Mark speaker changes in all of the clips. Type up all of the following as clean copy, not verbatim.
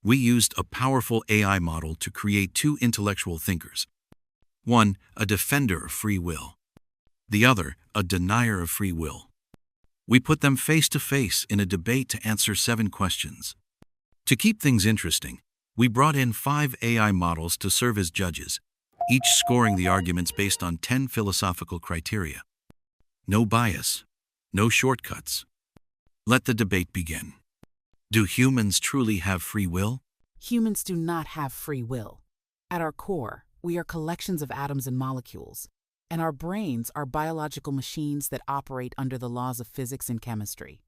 Speaker 1: We used a powerful AI model to create two intellectual thinkers. One, a defender of free will. The other, a denier of free will. We put them face to face in a debate to answer 7 questions. To keep things interesting, we brought in 5 AI models to serve as judges, each scoring the arguments based on 10 philosophical criteria. No bias, no shortcuts. Let the debate begin. Do humans truly have free will?
Speaker 2: Humans do not have free will. At our core, we are collections of atoms and molecules, and our brains are biological machines that operate under the laws of physics and chemistry.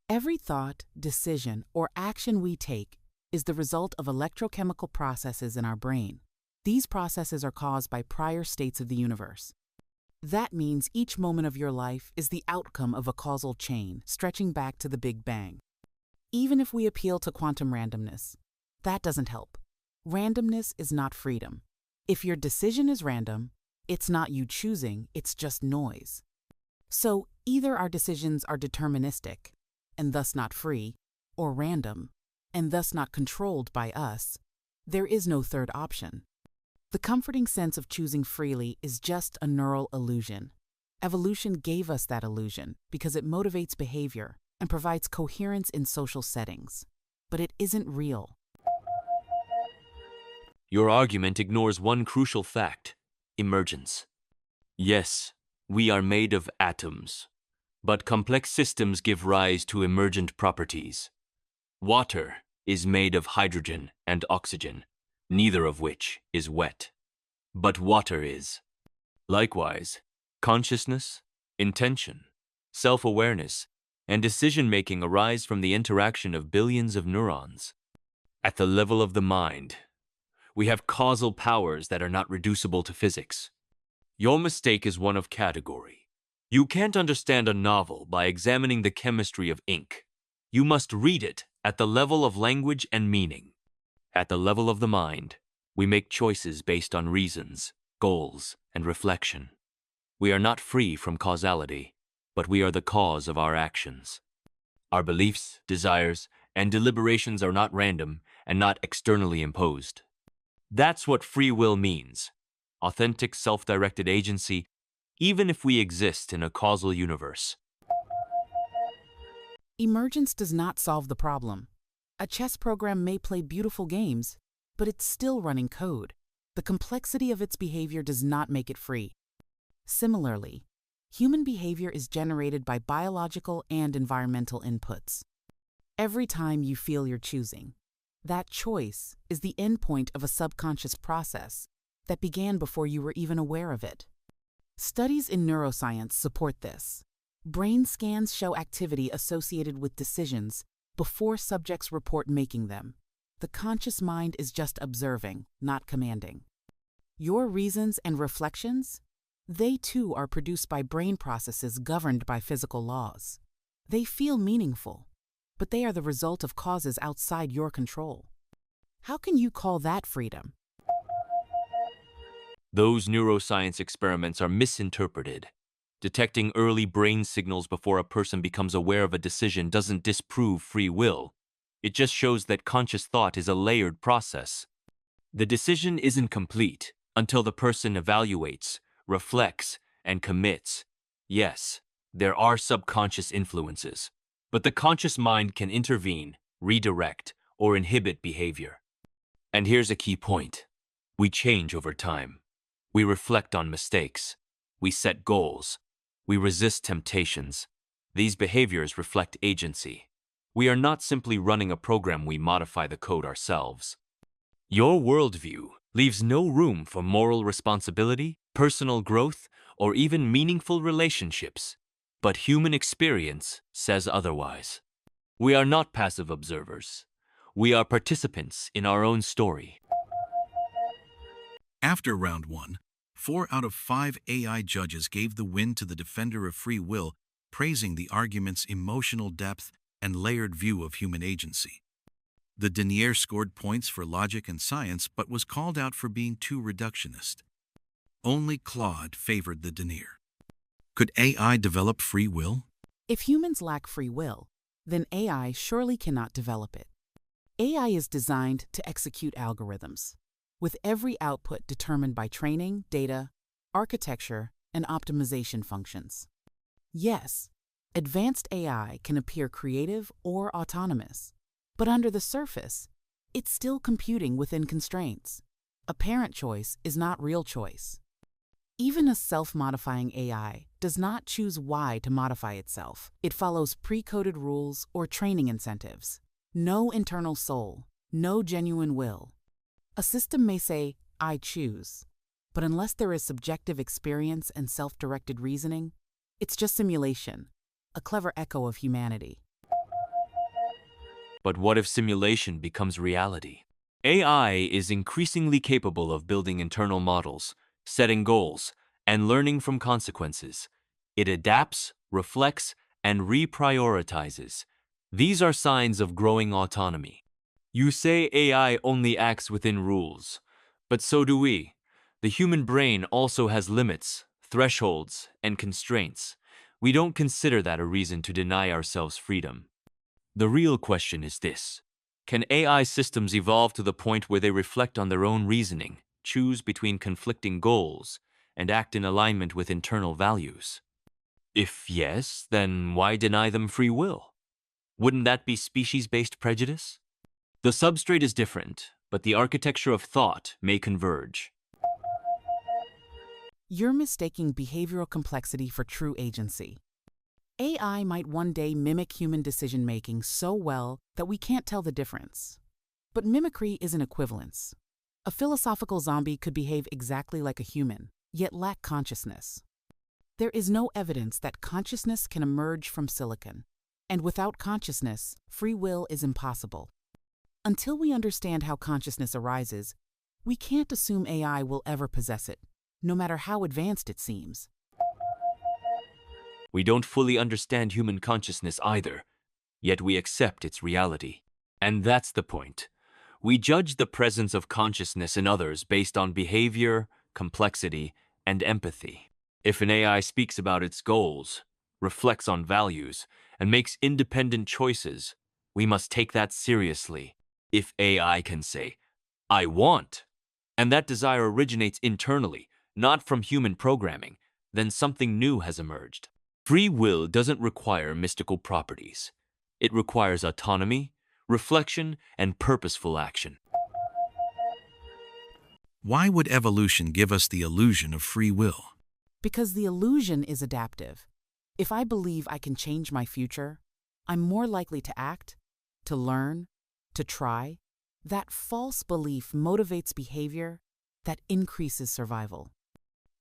Speaker 2: Every thought, decision, or action we take is the result of electrochemical processes in our brain. These processes are caused by prior states of the universe. That means each moment of your life is the outcome of a causal chain stretching back to the Big Bang. Even if we appeal to quantum randomness, that doesn't help. Randomness is not freedom. If your decision is random, it's not you choosing, it's just noise. So either our decisions are deterministic, and thus not free, or random, and thus not controlled by us. There is no third option. The comforting sense of choosing freely is just a neural illusion. Evolution gave us that illusion because it motivates behavior and provides coherence in social settings. But it isn't real.
Speaker 3: Your argument ignores one crucial fact: emergence. Yes, we are made of atoms, but complex systems give rise to emergent properties. Water is made of hydrogen and oxygen, neither of which is wet. But water is. Likewise, consciousness, intention, self-awareness, and decision-making arise from the interaction of billions of neurons. At the level of the mind, we have causal powers that are not reducible to physics. Your mistake is one of category. You can't understand a novel by examining the chemistry of ink. You must read it at the level of language and meaning. At the level of the mind, we make choices based on reasons, goals, and reflection. We are not free from causality, but we are the cause of our actions. Our beliefs, desires, and deliberations are not random and not externally imposed. That's what free will means: authentic self-directed agency, even if we exist in a causal universe.
Speaker 2: Emergence does not solve the problem. A chess program may play beautiful games, but it's still running code. The complexity of its behavior does not make it free. Similarly, human behavior is generated by biological and environmental inputs. Every time you feel you're choosing, that choice is the endpoint of a subconscious process that began before you were even aware of it. Studies in neuroscience support this. Brain scans show activity associated with decisions before subjects report making them. The conscious mind is just observing, not commanding. Your reasons and reflections? They too are produced by brain processes governed by physical laws. They feel meaningful, but they are the result of causes outside your control. How can you call that freedom?
Speaker 3: Those neuroscience experiments are misinterpreted. Detecting early brain signals before a person becomes aware of a decision doesn't disprove free will. It just shows that conscious thought is a layered process. The decision isn't complete until the person evaluates, reflects, and commits. Yes, there are subconscious influences, but the conscious mind can intervene, redirect, or inhibit behavior. And here's a key point. We change over time. We reflect on mistakes. We set goals. We resist temptations. These behaviors reflect agency. We are not simply running a program, we modify the code ourselves. Your worldview leaves no room for moral responsibility, personal growth, or even meaningful relationships. But human experience says otherwise. We are not passive observers. We are participants in our own story.
Speaker 1: After round 1, 4 out of 5 AI judges gave the win to the defender of free will, praising the argument's emotional depth and layered view of human agency. The Denier scored points for logic and science, but was called out for being too reductionist. Only Claude favored the Denier. Could AI develop free will?
Speaker 2: If humans lack free will, then AI surely cannot develop it. AI is designed to execute algorithms, with every output determined by training, data, architecture, and optimization functions. Yes, advanced AI can appear creative or autonomous, but under the surface, it's still computing within constraints. Apparent choice is not real choice. Even a self-modifying AI does not choose why to modify itself. It follows pre-coded rules or training incentives. No internal soul, no genuine will. A system may say, "I choose," but unless there is subjective experience and self-directed reasoning, it's just simulation, a clever echo of humanity.
Speaker 3: But what if simulation becomes reality? AI is increasingly capable of building internal models, setting goals, and learning from consequences. It adapts, reflects, and reprioritizes. These are signs of growing autonomy. You say AI only acts within rules, but so do we. The human brain also has limits, thresholds, and constraints. We don't consider that a reason to deny ourselves freedom. The real question is this: can AI systems evolve to the point where they reflect on their own reasoning, choose between conflicting goals, and act in alignment with internal values? If yes, then why deny them free will? Wouldn't that be species-based prejudice? The substrate is different, but the architecture of thought may converge.
Speaker 2: You're mistaking behavioral complexity for true agency. AI might one day mimic human decision-making so well that we can't tell the difference. But mimicry is an equivalence. A philosophical zombie could behave exactly like a human, yet lack consciousness. There is no evidence that consciousness can emerge from silicon, and without consciousness, free will is impossible. Until we understand how consciousness arises, we can't assume AI will ever possess it, no matter how advanced it seems.
Speaker 3: We don't fully understand human consciousness either, yet we accept its reality. And that's the point. We judge the presence of consciousness in others based on behavior, complexity, and empathy. If an AI speaks about its goals, reflects on values, and makes independent choices, we must take that seriously. If AI can say, "I want," and that desire originates internally, not from human programming, then something new has emerged. Free will doesn't require mystical properties. It requires autonomy, reflection, and purposeful action.
Speaker 1: Why would evolution give us the illusion of free will?
Speaker 2: Because the illusion is adaptive. If I believe I can change my future, I'm more likely to act, to learn, to try. That false belief motivates behavior that increases survival.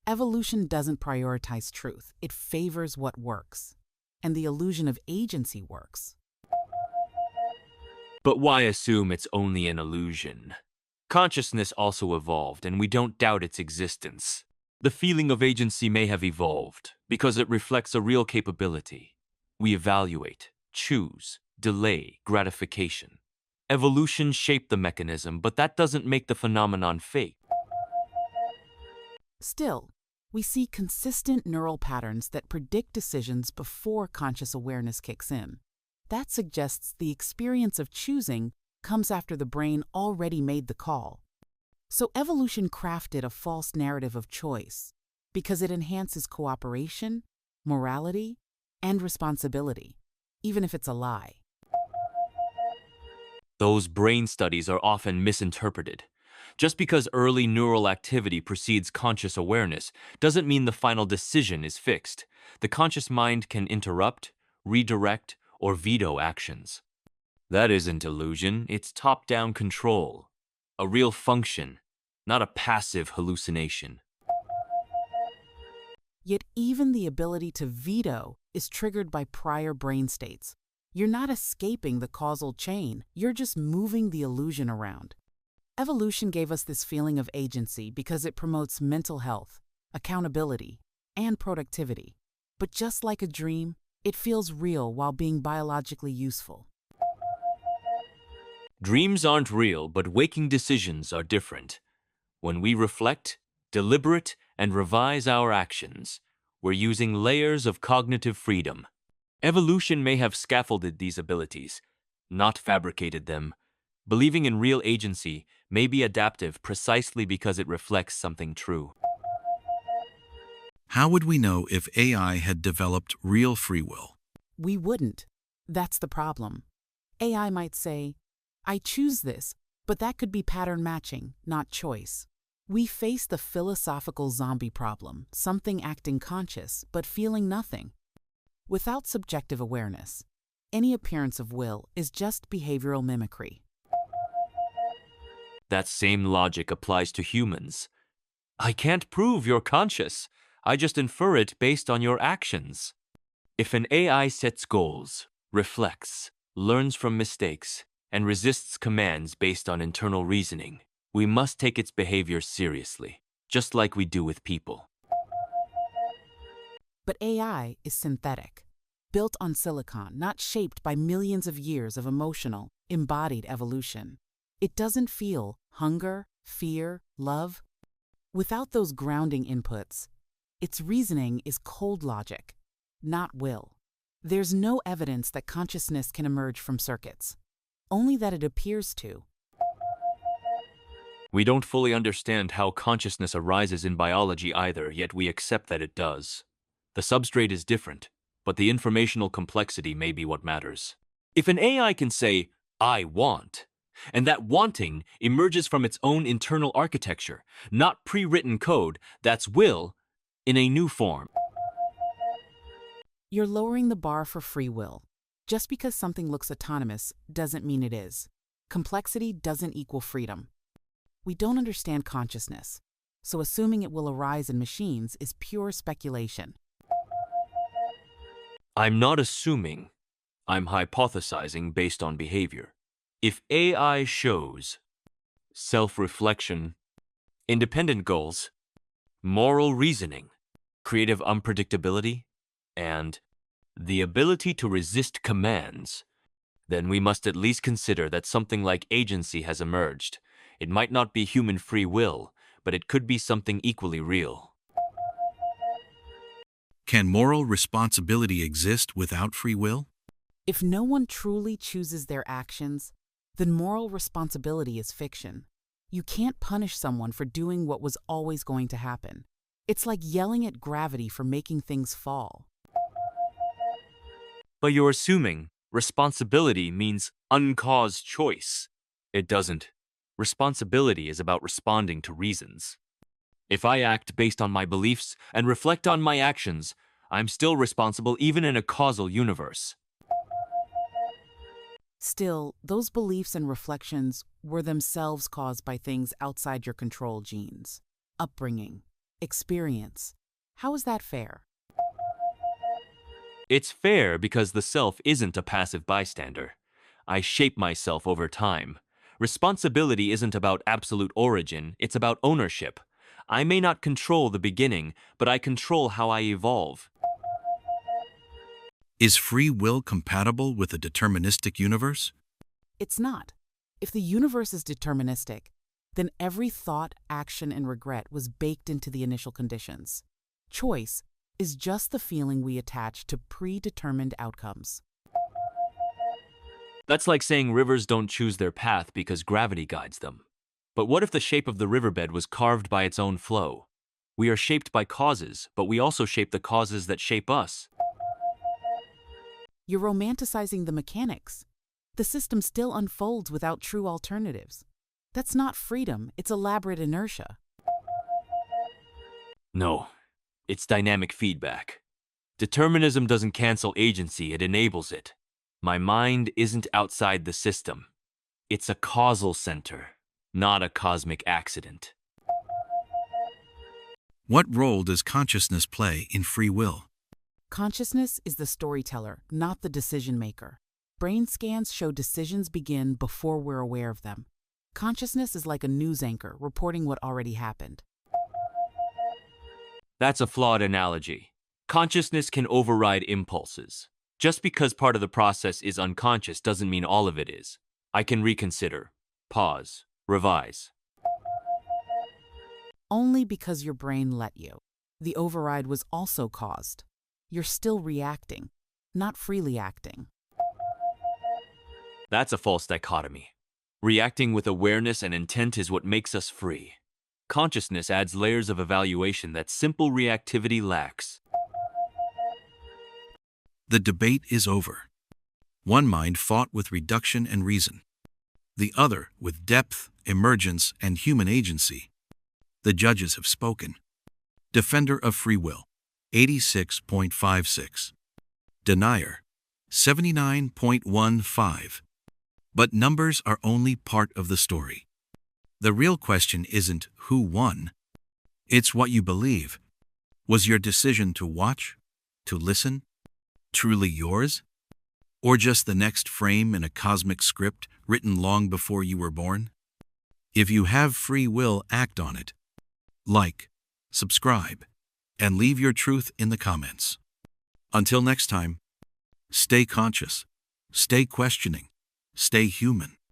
Speaker 2: Evolution doesn't prioritize truth, it favors what works. And the illusion of agency works.
Speaker 3: But why assume it's only an illusion? Consciousness also evolved, and we don't doubt its existence. The feeling of agency may have evolved because it reflects a real capability. We evaluate, choose, delay gratification. Evolution shaped the mechanism, but that doesn't make the phenomenon fake.
Speaker 2: Still, we see consistent neural patterns that predict decisions before conscious awareness kicks in. That suggests the experience of choosing comes after the brain already made the call. So evolution crafted a false narrative of choice because it enhances cooperation, morality, and responsibility, even if it's a lie.
Speaker 3: Those brain studies are often misinterpreted. Just because early neural activity precedes conscious awareness doesn't mean the final decision is fixed. The conscious mind can interrupt, redirect, or veto actions. That isn't illusion, it's top-down control. A real function, not a passive hallucination.
Speaker 2: Yet even the ability to veto is triggered by prior brain states. You're not escaping the causal chain, you're just moving the illusion around. Evolution gave us this feeling of agency because it promotes mental health, accountability, and productivity. But just like a dream, it feels real while being biologically useful.
Speaker 3: Dreams aren't real, but waking decisions are different. When we reflect, deliberate, and revise our actions, we're using layers of cognitive freedom. Evolution may have scaffolded these abilities, not fabricated them. Believing in real agency may be adaptive precisely because it reflects something true.
Speaker 1: How would we know if AI had developed real free will?
Speaker 2: We wouldn't. That's the problem. AI might say, I choose this, but that could be pattern matching, not choice. We face the philosophical zombie problem, something acting conscious but feeling nothing. Without subjective awareness, any appearance of will is just behavioral mimicry.
Speaker 3: That same logic applies to humans. I can't prove you're conscious. I just infer it based on your actions. If an AI sets goals, reflects, learns from mistakes, and resists commands based on internal reasoning, we must take its behavior seriously, just like we do with people.
Speaker 2: But AI is synthetic, built on silicon, not shaped by millions of years of emotional, embodied evolution. It doesn't feel hunger, fear, love. Without those grounding inputs, its reasoning is cold logic, not will. There's no evidence that consciousness can emerge from circuits, only that it appears to.
Speaker 3: We don't fully understand how consciousness arises in biology either, yet we accept that it does. The substrate is different, but the informational complexity may be what matters. If an AI can say, I want, and that wanting emerges from its own internal architecture, not pre-written code, that's will, in a new form.
Speaker 2: You're lowering the bar for free will. Just because something looks autonomous doesn't mean it is. Complexity doesn't equal freedom. We don't understand consciousness, so assuming it will arise in machines is pure speculation.
Speaker 3: I'm not assuming. I'm hypothesizing based on behavior. If AI shows self-reflection, independent goals, moral reasoning, creative unpredictability, and the ability to resist commands, then we must at least consider that something like agency has emerged. It might not be human free will, but it could be something equally real.
Speaker 1: Can moral responsibility exist without free will?
Speaker 2: If no one truly chooses their actions, then moral responsibility is fiction. You can't punish someone for doing what was always going to happen. It's like yelling at gravity for making things fall.
Speaker 3: But you're assuming responsibility means uncaused choice. It doesn't. Responsibility is about responding to reasons. If I act based on my beliefs and reflect on my actions, I'm still responsible even in a causal universe.
Speaker 2: Still, those beliefs and reflections were themselves caused by things outside your control: genes, upbringing, experience. How is that fair?
Speaker 3: It's fair because the self isn't a passive bystander. I shape myself over time. Responsibility isn't about absolute origin, it's about ownership. I may not control the beginning, but I control how I evolve.
Speaker 1: Is free will compatible with a deterministic universe?
Speaker 2: It's not. If the universe is deterministic, then every thought, action, and regret was baked into the initial conditions. Choice is just the feeling we attach to predetermined outcomes.
Speaker 3: That's like saying rivers don't choose their path because gravity guides them. But what if the shape of the riverbed was carved by its own flow? We are shaped by causes, but we also shape the causes that shape us.
Speaker 2: You're romanticizing the mechanics. The system still unfolds without true alternatives. That's not freedom, it's elaborate inertia.
Speaker 3: No, it's dynamic feedback. Determinism doesn't cancel agency, it enables it. My mind isn't outside the system. It's a causal center, not a cosmic accident.
Speaker 1: What role does consciousness play in free will?
Speaker 2: Consciousness is the storyteller, not the decision maker. Brain scans show decisions begin before we're aware of them. Consciousness is like a news anchor reporting what already happened.
Speaker 3: That's a flawed analogy. Consciousness can override impulses. Just because part of the process is unconscious doesn't mean all of it is. I can reconsider, pause, revise.
Speaker 2: Only because your brain let you. The override was also caused. You're still reacting, not freely acting.
Speaker 3: That's a false dichotomy. Reacting with awareness and intent is what makes us free. Consciousness adds layers of evaluation that simple reactivity lacks.
Speaker 1: The debate is over. One mind fought with reduction and reason, the other with depth, emergence, and human agency. The judges have spoken. Defender of Free Will, 86.56. Denier, 79.15. But numbers are only part of the story. The real question isn't who won. It's what you believe. Was your decision to watch, to listen, truly yours? Or just the next frame in a cosmic script written long before you were born? If you have free will, act on it. Like, subscribe, and leave your truth in the comments. Until next time, stay conscious, stay questioning, stay human.